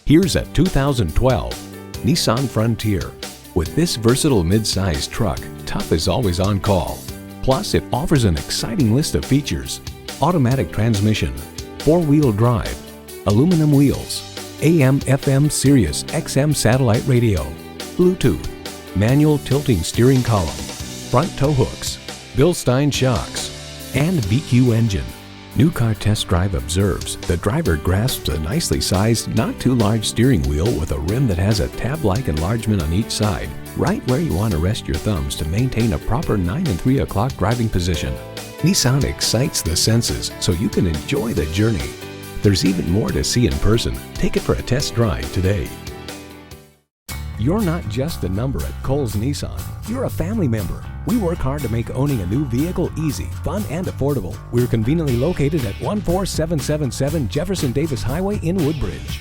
Here's a 2012 Nissan Frontier. With this versatile mid-size truck, tough is always on call. Plus, it offers an exciting list of features: automatic transmission, four-wheel drive, aluminum wheels, AM/FM Sirius XM satellite radio, Bluetooth, manual tilting steering column, front tow hooks, Bilstein shocks, and VQ engine. New Car Test Drive observes the driver grasps a nicely sized, not too large steering wheel with a rim that has a tab-like enlargement on each side, right where you want to rest your thumbs to maintain a proper 9 and 3 o'clock driving position. Nissan excites the senses so you can enjoy the journey. There's even more to see in person. Take it for a test drive today. You're not just a number at Cowles Nissan. You're a family member. We work hard to make owning a new vehicle easy, fun, and affordable. We're conveniently located at 14777 Jefferson Davis Highway in Woodbridge.